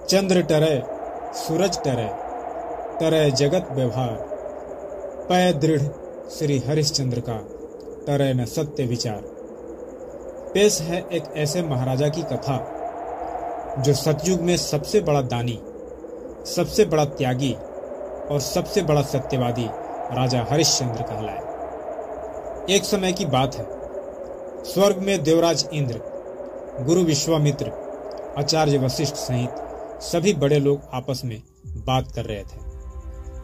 चंद्र टरे सूरज टरे, टरे जगत व्यवहार, पय दृढ़ श्री हरिश्चंद्र का, टरे न सत्य विचार। पेश है एक ऐसे महाराजा की कथा जो सतयुग में सबसे बड़ा दानी, सबसे बड़ा त्यागी और सबसे बड़ा सत्यवादी राजा हरिश्चंद्र कहलाए। एक समय की बात है, स्वर्ग में देवराज इंद्र, गुरु विश्वामित्र, आचार्य वशिष्ठ सहित सभी बड़े लोग आपस में बात कर रहे थे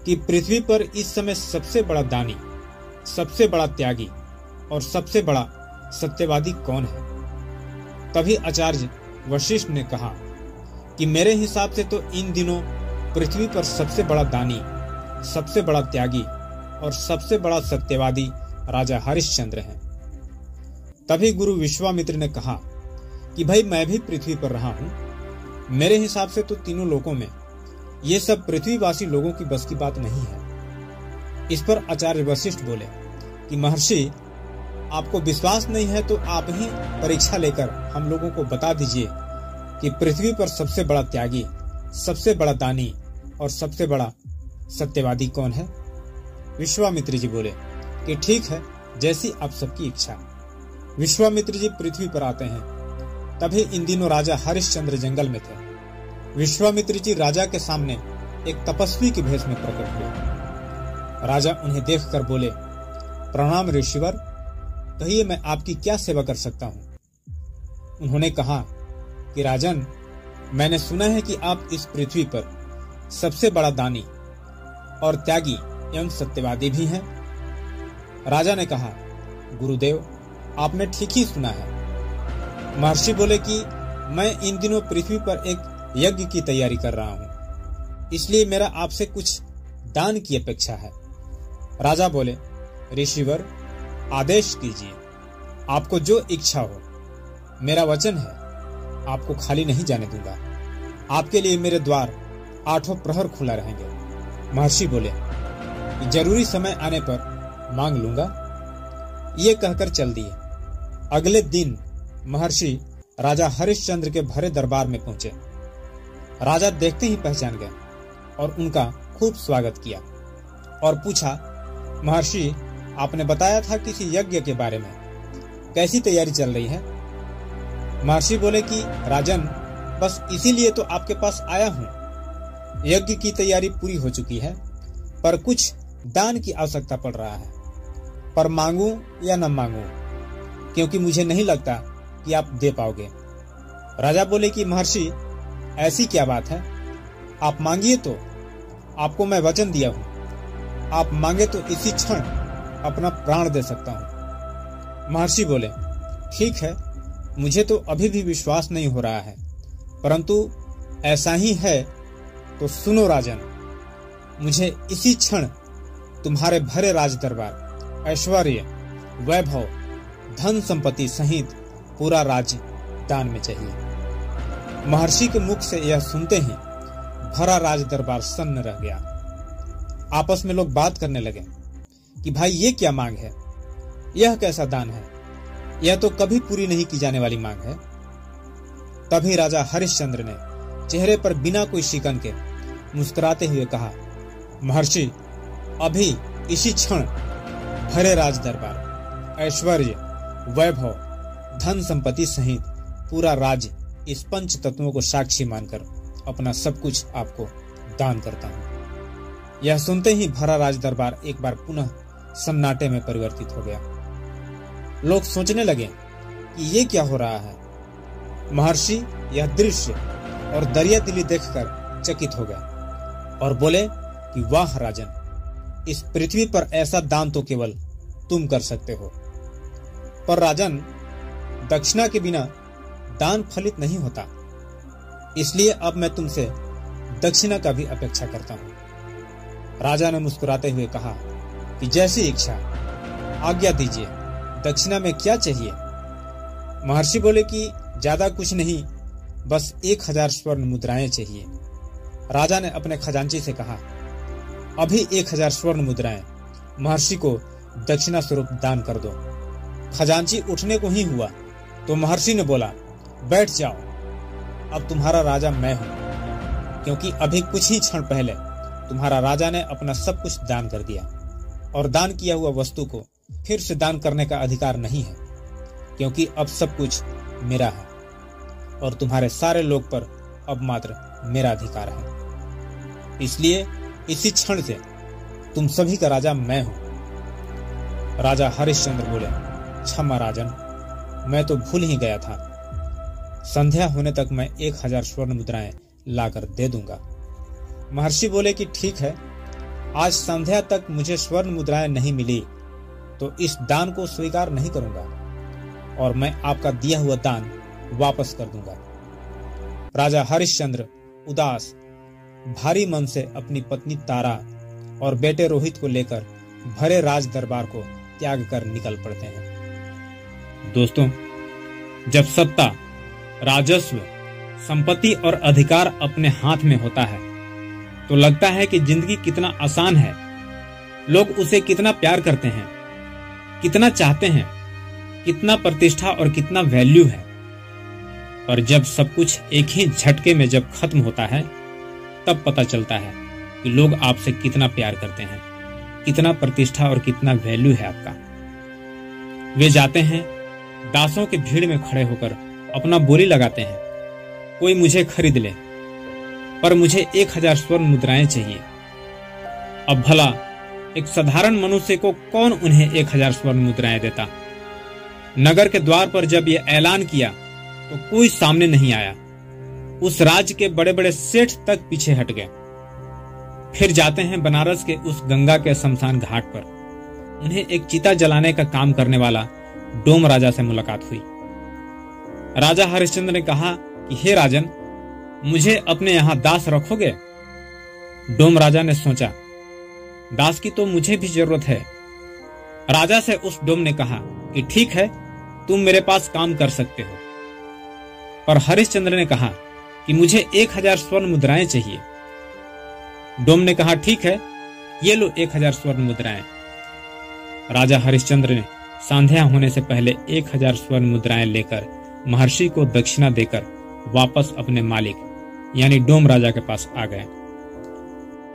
कि पृथ्वी पर इस समय सबसे बड़ा दानी, सबसे बड़ा त्यागी और सबसे बड़ा सत्यवादी कौन है। तभी आचार्य वशिष्ठ ने कहा कि मेरे हिसाब से तो इन दिनों पृथ्वी पर सबसे बड़ा दानी, सबसे बड़ा त्यागी और सबसे बड़ा सत्यवादी राजा हरिश्चंद्र हैं। तभी गुरु विश्वामित्र ने कहा कि भाई मैं भी पृथ्वी पर रहा हूं, मेरे हिसाब से तो तीनों लोकों में ये सब पृथ्वीवासी लोगों की बस की बात नहीं है। इस पर आचार्य वशिष्ठ बोले कि महर्षि, आपको विश्वास नहीं है तो आप ही परीक्षा लेकर हम लोगों को बता दीजिए कि पृथ्वी पर सबसे बड़ा त्यागी, सबसे बड़ा दानी और सबसे बड़ा सत्यवादी कौन है। विश्वामित्र जी बोले कि ठीक है, जैसी आप सबकी इच्छा। विश्वामित्र जी पृथ्वी पर आते हैं। तभी इन दिनों राजा हरिश्चंद्र जंगल में थे। विश्वामित्र जी राजा के सामने एक तपस्वी के भेष में प्रकट हुए। राजा उन्हें देखकर बोले, प्रणाम ऋषिवर, कहिए मैं आपकी क्या सेवा कर सकता हूँ। उन्होंने कहा कि राजन, मैंने सुना है कि आप इस पृथ्वी पर सबसे बड़ा दानी और त्यागी एवं सत्यवादी भी हैं। राजा ने कहा, गुरुदेव, आपने ठीक ही सुना है। महर्षि बोले कि मैं इन दिनों पृथ्वी पर एक यज्ञ की तैयारी कर रहा हूं, इसलिए मेरा आपसे कुछ दान की अपेक्षा है। राजा बोले, ऋषिवर, आदेश कीजिए, आपको जो इच्छा हो। मेरा वचन है, आपको खाली नहीं जाने दूंगा। आपके लिए मेरे द्वार 8 प्रहर खुला रहेंगे। महर्षि बोले कि जरूरी समय आने पर मांग लूंगा। ये कहकर चल दिए। अगले दिन महर्षि राजा हरिश्चंद्र के भरे दरबार में पहुंचे। राजा देखते ही पहचान गए और उनका खूब स्वागत किया और पूछा, महर्षि, आपने बताया था किसी यज्ञ के बारे में, कैसी तैयारी चल रही है। महर्षि बोले कि राजन, बस इसीलिए तो आपके पास आया हूं। यज्ञ की तैयारी पूरी हो चुकी है, पर कुछ दान की आवश्यकता पड़ रहा है। पर मांगू या न मांगू, क्योंकि मुझे नहीं लगता कि आप दे पाओगे। राजा बोले कि महर्षि, ऐसी क्या बात है, आप मांगिए तो आपको मैं वचन दिया हूं। आप मांगे तो इसी क्षण अपना प्राण दे सकता हूं। महर्षि बोले, ठीक है, मुझे तो अभी भी विश्वास नहीं हो रहा है, परंतु ऐसा ही है तो सुनो राजन, मुझे इसी क्षण तुम्हारे भरे राज दरबार, ऐश्वर्य, वैभव, धन संपत्ति सहित पूरा राज्य दान में चाहिए। महर्षि के मुख से यह सुनते ही भरा राज दरबार सन्न रह गया। आपस में लोग बात करने लगे कि भाई ये क्या मांग है, यह कैसा दान है, यह तो कभी पूरी नहीं की जाने वाली मांग है। तभी राजा हरिश्चंद्र ने चेहरे पर बिना कोई शिकन के मुस्कुराते हुए कहा, महर्षि, अभी इसी क्षण भरे राज दरबार, ऐश्वर्य, वैभव, धन संपत्ति सहित पूरा राज्य, इस पंच तत्वों को साक्षी मानकर अपना सब कुछ आपको दान करता हूं। यह सुनते ही भरा राज दरबार एक बार पुनः सन्नाटे में परिवर्तित हो गया। लोग सोचने लगे कि ये क्या हो रहा है। महर्षि यह दृश्य और दरिया दिली देखकर चकित हो गए और बोले कि वाह राजन, इस पृथ्वी पर ऐसा दान तो केवल तुम कर सकते हो। पर राजन, दक्षिणा के बिना दान फलित नहीं होता, इसलिए अब मैं तुमसे दक्षिणा का भी अपेक्षा करता हूं। राजा ने मुस्कुराते हुए कहा कि जैसी इच्छा, आज्ञा दीजिए, दक्षिणा में क्या चाहिए। महर्षि बोले कि ज्यादा कुछ नहीं, बस 1000 स्वर्ण मुद्राएं चाहिए। राजा ने अपने खजांची से कहा, अभी 1000 स्वर्ण मुद्राएं महर्षि को दक्षिणा स्वरूप दान कर दो। खजांची उठने को ही हुआ तो महर्षि ने बोला, बैठ जाओ, अब तुम्हारा राजा मैं हूं। क्योंकि अभी कुछ ही क्षण पहले तुम्हारा राजा ने अपना सब कुछ दान कर दिया, और दान किया हुआ वस्तु को फिर से दान करने का अधिकार नहीं है, क्योंकि अब सब कुछ मेरा है और तुम्हारे सारे लोग पर अब मात्र मेरा अधिकार है। इसलिए इसी क्षण से तुम सभी का राजा मैं हूं। राजा हरिश्चंद्र बोले, क्षमा राजन, मैं तो भूल ही गया था। संध्या होने तक मैं 1000 स्वर्ण मुद्राएं लाकर दे दूंगा। महर्षि बोले कि ठीक है, आज संध्या तक मुझे स्वर्ण मुद्राएं नहीं मिली तो इस दान को स्वीकार नहीं करूंगा और मैं आपका दिया हुआ दान वापस कर दूंगा। राजा हरिश्चंद्र उदास भारी मन से अपनी पत्नी तारा और बेटे रोहित को लेकर भरे राज दरबार को त्याग कर निकल पड़ते हैं। दोस्तों, जब सत्ता, राजस्व, संपत्ति और अधिकार अपने हाथ में होता है तो लगता है कि जिंदगी कितना आसान है, लोग उसे कितना प्यार करते हैं, कितना चाहते हैं, कितना प्रतिष्ठा और कितना वैल्यू है। पर जब सब कुछ एक ही झटके में जब खत्म होता है तब पता चलता है कि लोग आपसे कितना प्यार करते हैं, कितना प्रतिष्ठा और कितना वैल्यू है आपका। वे जाते हैं, दासों की भीड़ में खड़े होकर अपना बोली लगाते हैं, कोई मुझे खरीद ले, पर मुझे 1000 स्वर्ण मुद्राएं चाहिए। अब भला एक साधारण मनुष्य को कौन उन्हें 1000 स्वर्ण मुद्राएं देता। नगर के द्वार पर जब यह ऐलान किया तो कोई सामने नहीं आया। उस राज्य के बड़े बड़े सेठ तक पीछे हट गए। फिर जाते हैं बनारस के उस गंगा के शमशान घाट पर। उन्हें एक चिता जलाने का काम करने वाला डोम राजा से मुलाकात हुई। राजा हरिश्चंद्र ने कहा कि हे राजन, मुझे अपने यहां दास रखोगे? डोम राजा ने सोचा, दास की तो मुझे भी जरूरत है। राजा से उस डोम ने कहा कि ठीक है, तुम मेरे पास काम कर सकते हो। पर हरिश्चंद्र ने कहा कि मुझे 1000 स्वर्ण मुद्राएं चाहिए। डोम ने कहा ठीक है, ये लो 1000 स्वर्ण मुद्राएं। राजा हरिश्चंद्र ने संध्या होने से पहले 1000 स्वर्ण मुद्राएं लेकर महर्षि को दक्षिणा देकर वापस अपने मालिक यानी डोम राजा के पास आ गए।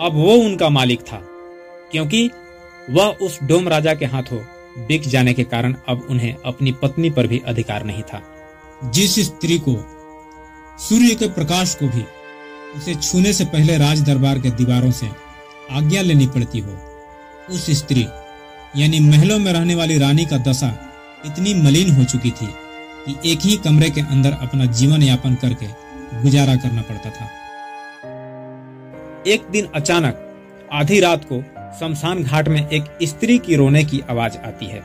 अब वो उनका मालिक था, क्योंकि वह उस डोम राजा के हाथों बिक जाने के कारण अब उन्हें अपनी पत्नी पर भी अधिकार नहीं था। जिस स्त्री को सूर्य के प्रकाश को भी उसे छूने से पहले राज दरबार के दीवारों से आज्ञा लेनी पड़ती हो, उस स्त्री यानी महलों में रहने वाली रानी का दशा इतनी मलिन हो चुकी थी कि एक ही कमरे के अंदर अपना जीवन यापन करके गुजारा करना पड़ता था। एक दिन अचानक आधी रात को शमशान घाट में एक स्त्री की रोने की आवाज आती है।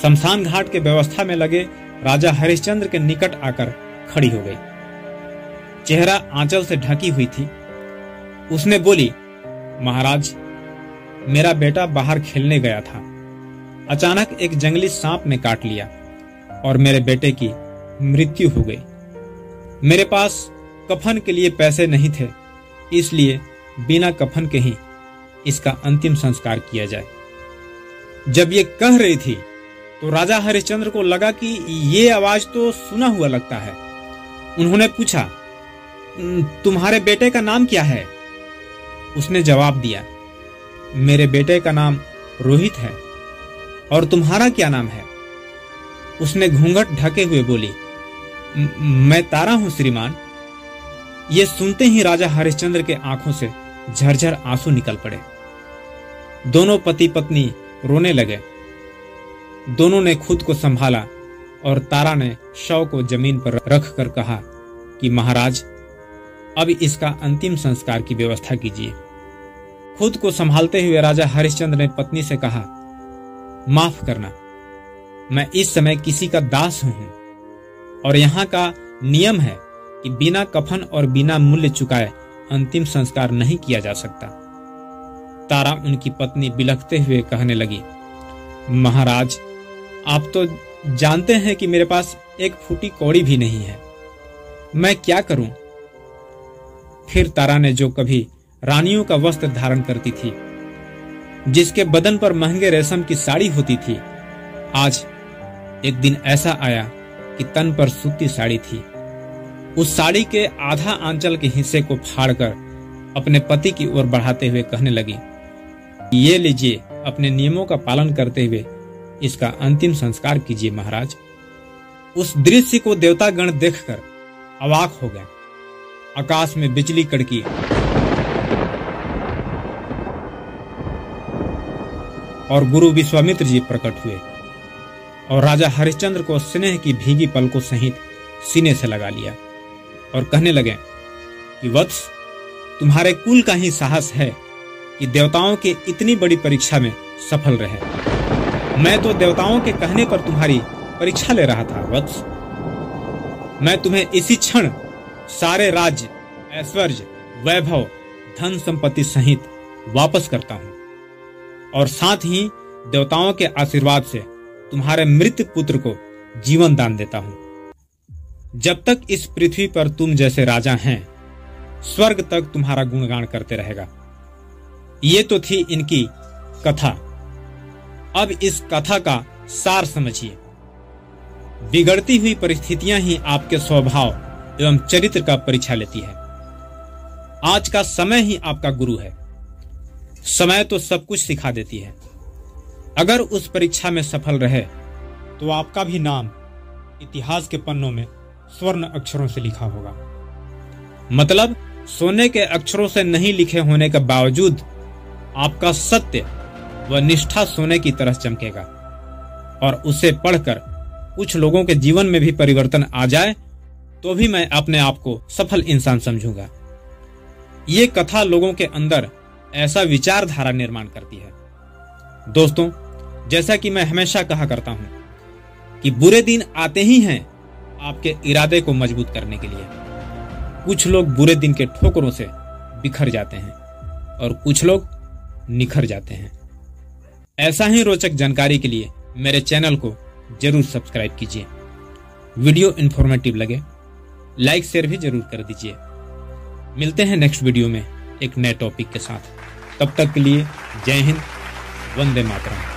शमशान घाट के व्यवस्था में लगे राजा हरिश्चंद्र के निकट आकर खड़ी हो गई। चेहरा आंचल से ढकी हुई थी। उसने बोली, महाराज, मेरा बेटा बाहर खेलने गया था। अचानक एक जंगली सांप ने काट लिया और मेरे बेटे की मृत्यु हो गई। मेरे पास कफन के लिए पैसे नहीं थे, इसलिए बिना कफन के ही इसका अंतिम संस्कार किया जाए। जब ये कह रही थी तो राजा हरिश्चंद्र को लगा कि ये आवाज तो सुना हुआ लगता है। उन्होंने पूछा, तुम्हारे बेटे का नाम क्या है? उसने जवाब दिया, मेरे बेटे का नाम रोहित है। और तुम्हारा क्या नाम है? उसने घूंघट ढके हुए बोली, मैं तारा हूं श्रीमान। ये सुनते ही राजा हरिश्चंद्र के आंखों से झरझर आंसू निकल पड़े। दोनों पति पत्नी रोने लगे। दोनों ने खुद को संभाला और तारा ने शव को जमीन पर रख कर कहा कि महाराज, अब इसका अंतिम संस्कार की व्यवस्था कीजिए। खुद को संभालते हुए राजा हरिश्चंद्र ने पत्नी से कहा, माफ करना, मैं इस समय किसी का दास हूं और यहाँ का नियम है कि बिना कफन और बिना मूल्य चुकाए अंतिम संस्कार नहीं किया जा सकता। तारा उनकी पत्नी बिलखते हुए कहने लगी, महाराज, आप तो जानते हैं कि मेरे पास एक फूटी कौड़ी भी नहीं है, मैं क्या करूं? फिर तारा ने, जो कभी रानियों का वस्त्र धारण करती थी, जिसके बदन पर महंगे रेशम की साड़ी होती थी, आज एक दिन ऐसा आया कि तन पर सूती साड़ी थी। उस साड़ी के आधा आंचल के हिस्से को फाड़कर अपने पति की ओर बढ़ाते हुए कहने लगी, ये लीजिए, अपने नियमों का पालन करते हुए इसका अंतिम संस्कार कीजिए महाराज। उस दृश्य को देवतागण देखकर अवाक हो गए। आकाश में बिजली कड़की और गुरु विश्वामित्र जी प्रकट हुए और राजा हरिश्चंद्र को स्नेह की भीगी पलकों सहित सीने से लगा लिया और कहने लगे कि वत्स, तुम्हारे कुल का ही साहस है कि देवताओं के इतनी बड़ी परीक्षा में सफल रहे। मैं तो देवताओं के कहने पर तुम्हारी परीक्षा ले रहा था वत्स। मैं तुम्हें इसी क्षण सारे राज्य, ऐश्वर्य, वैभव, धन संपत्ति सहित वापस करता हूं और साथ ही देवताओं के आशीर्वाद से तुम्हारे मृत पुत्र को जीवन दान देता हूं। जब तक इस पृथ्वी पर तुम जैसे राजा हैं, स्वर्ग तक तुम्हारा गुणगान करते रहेगा। ये तो थी इनकी कथा। अब इस कथा का सार समझिए। बिगड़ती हुई परिस्थितियां ही आपके स्वभाव एवं चरित्र का परीक्षा लेती है। आज का समय ही आपका गुरु है। समय तो सब कुछ सिखा देती है। अगर उस परीक्षा में सफल रहे तो आपका भी नाम इतिहास के पन्नों में स्वर्ण अक्षरों से लिखा होगा। मतलब सोने के अक्षरों से नहीं लिखे होने के बावजूद आपका सत्य व निष्ठा सोने की तरह चमकेगा और उसे पढ़कर कुछ लोगों के जीवन में भी परिवर्तन आ जाए तो भी मैं अपने आप को सफल इंसान समझूंगा। ये कथा लोगों के अंदर ऐसा विचारधारा निर्माण करती है। दोस्तों, जैसा कि मैं हमेशा कहा करता हूं कि बुरे दिन आते ही हैं आपके इरादे को मजबूत करने के लिए। कुछ लोग बुरे दिन के ठोकरों से बिखर जाते हैं और कुछ लोग निखर जाते हैं। ऐसा ही रोचक जानकारी के लिए मेरे चैनल को जरूर सब्सक्राइब कीजिए। वीडियो इन्फॉर्मेटिव लगे लाइक शेयर भी जरूर कर दीजिए। मिलते हैं नेक्स्ट वीडियो में एक नए टॉपिक के साथ। तब तक के लिए जय हिंद, वंदे मातरम।